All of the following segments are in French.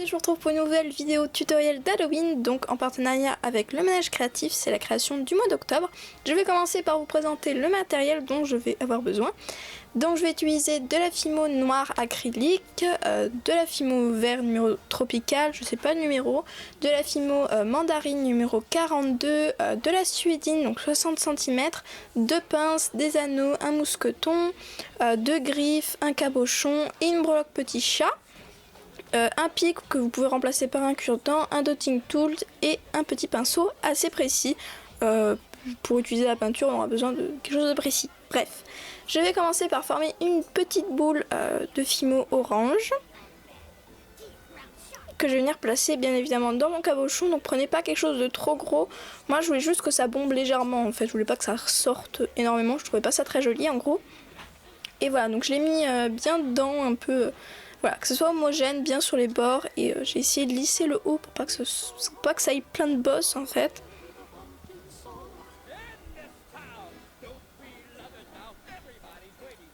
je vous retrouve pour une nouvelle vidéo tutoriel d'Halloween, donc en partenariat avec le Manège Créatif, c'est la création du mois d'octobre. Je vais commencer par vous présenter le matériel dont je vais avoir besoin. Donc je vais utiliser de la fimo noire acrylique, de la fimo vert numéro tropical, je sais pas le numéro, de la fimo mandarine numéro 42, de la suédine donc 60 cm, deux pinces, des anneaux, un mousqueton, deux griffes, un cabochon et une breloque petit chat. Un pic que vous pouvez remplacer par un cure-dent, un dotting tool et un petit pinceau assez précis. Pour utiliser la peinture, on aura besoin de quelque chose de précis. Bref, je vais commencer par former une petite boule de fimo orange que je vais venir placer bien évidemment dans mon cabochon. Donc prenez pas quelque chose de trop gros. Moi je voulais juste que ça bombe légèrement en fait. Je voulais pas que ça ressorte énormément. Je trouvais pas ça très joli en gros. Et voilà, donc je l'ai mis bien dedans un peu. Voilà, que ce soit homogène, bien sur les bords, et j'ai essayé de lisser le haut pour pas que ça aille plein de bosses en fait.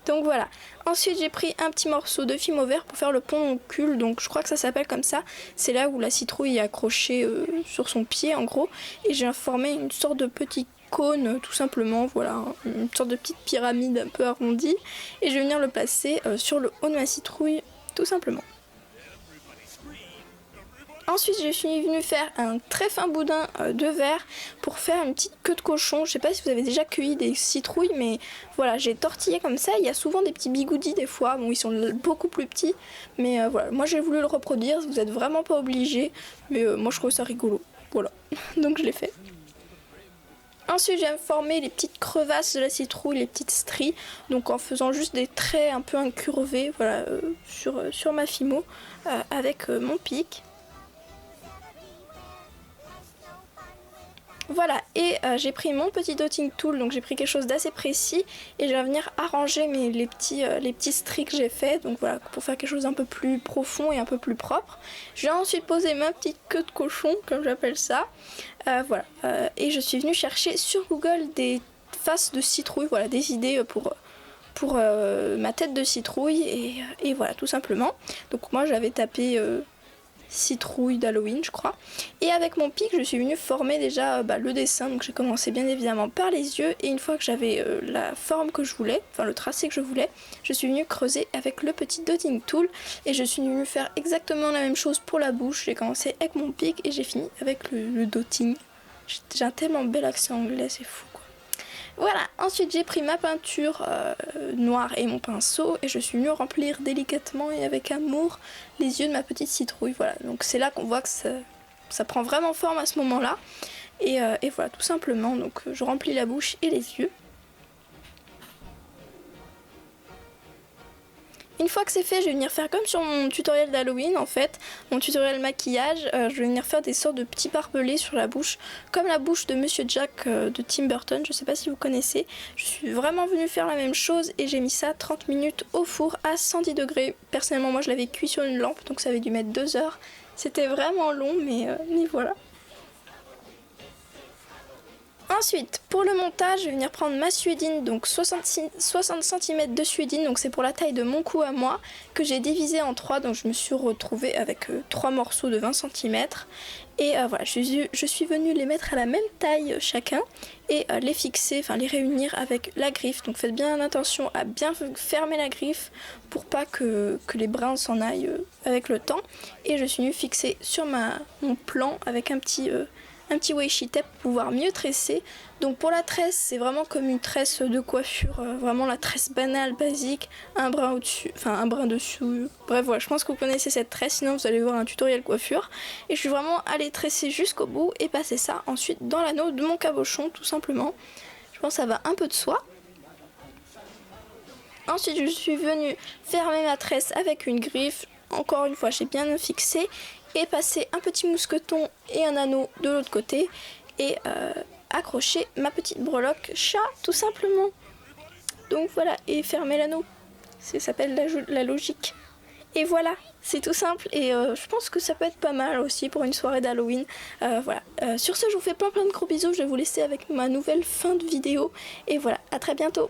Donc voilà, ensuite j'ai pris un petit morceau de fimo vert pour faire le pédoncule, donc je crois que ça s'appelle comme ça. C'est là où la citrouille est accrochée sur son pied en gros, et j'ai formé une sorte de petit cône tout simplement, voilà, une sorte de petite pyramide un peu arrondie, et je vais venir le placer sur le haut de ma citrouille tout simplement. Ensuite je suis venue faire un très fin boudin de verre pour faire une petite queue de cochon. Je sais pas si vous avez déjà cueilli des citrouilles, mais voilà, j'ai tortillé comme ça. Il y a souvent des petits bigoudis des fois, bon ils sont beaucoup plus petits, mais voilà, moi j'ai voulu le reproduire, vous êtes vraiment pas obligés, mais moi je trouve ça rigolo, voilà, donc je l'ai fait. Ensuite j'ai formé les petites crevasses de la citrouille, les petites stries, donc en faisant juste des traits un peu incurvés, voilà, sur ma fimo, avec mon pic. Voilà, et j'ai pris mon petit dotting tool, donc j'ai pris quelque chose d'assez précis, et je vais venir arranger les petits stries que j'ai fait, donc voilà, pour faire quelque chose d'un peu plus profond et un peu plus propre. Je vais ensuite poser ma petite queue de cochon, comme j'appelle ça, voilà, et je suis venue chercher sur Google des faces de citrouille, voilà, des idées pour ma tête de citrouille, et voilà, tout simplement. Donc moi j'avais tapé citrouille d'Halloween je crois, et avec mon pic je suis venue former déjà le dessin. Donc j'ai commencé bien évidemment par les yeux, et une fois que j'avais la forme que je voulais, enfin le tracé que je voulais, je suis venue creuser avec le petit dotting tool, et je suis venue faire exactement la même chose pour la bouche. J'ai commencé avec mon pic et j'ai fini avec le dotting. J'ai un tellement bel accent anglais, c'est fou quoi. Voilà, ensuite j'ai pris ma peinture noire et mon pinceau, et je suis venue remplir délicatement et avec amour les yeux de ma petite citrouille. Voilà, donc c'est là qu'on voit que ça prend vraiment forme à ce moment-là. Et voilà, tout simplement, donc je remplis la bouche et les yeux. Une fois que c'est fait, je vais venir faire comme sur mon tutoriel d'Halloween en fait, mon tutoriel maquillage, je vais venir faire des sortes de petits barbelés sur la bouche, comme la bouche de Monsieur Jack de Tim Burton, je sais pas si vous connaissez. Je suis vraiment venue faire la même chose, et j'ai mis ça 30 minutes au four à 110 degrés. Personnellement moi je l'avais cuit sur une lampe, donc ça avait dû mettre 2 heures. C'était vraiment long, mais voilà. Ensuite, pour le montage, je vais venir prendre ma suédine, donc 60 cm de suédine, donc c'est pour la taille de mon cou à moi, que j'ai divisé en 3, donc je me suis retrouvée avec 3 morceaux de 20 cm. Et voilà, je suis venue les mettre à la même taille chacun, et les fixer, enfin les réunir avec la griffe. Donc faites bien attention à bien fermer la griffe pour pas que les brins s'en aillent avec le temps. Et je suis venue fixer sur mon plan avec un petit washi tape pour pouvoir mieux tresser. Donc pour la tresse, c'est vraiment comme une tresse de coiffure, vraiment la tresse banale, basique, un brin au-dessus, enfin un brin dessous. Bref voilà, je pense que vous connaissez cette tresse, sinon vous allez voir un tutoriel coiffure. Et je suis vraiment allée tresser jusqu'au bout et passer ça ensuite dans l'anneau de mon cabochon tout simplement. Je pense que ça va un peu de soi. Ensuite je suis venue fermer ma tresse avec une griffe. Encore une fois, j'ai bien fixé, et passer un petit mousqueton et un anneau de l'autre côté, et accrocher ma petite breloque chat tout simplement. Donc voilà, et fermer l'anneau, ça s'appelle la logique. Et voilà, c'est tout simple, et je pense que ça peut être pas mal aussi pour une soirée d'Halloween. Voilà, sur ce je vous fais plein de gros bisous, je vais vous laisser avec ma nouvelle fin de vidéo, et voilà, à très bientôt.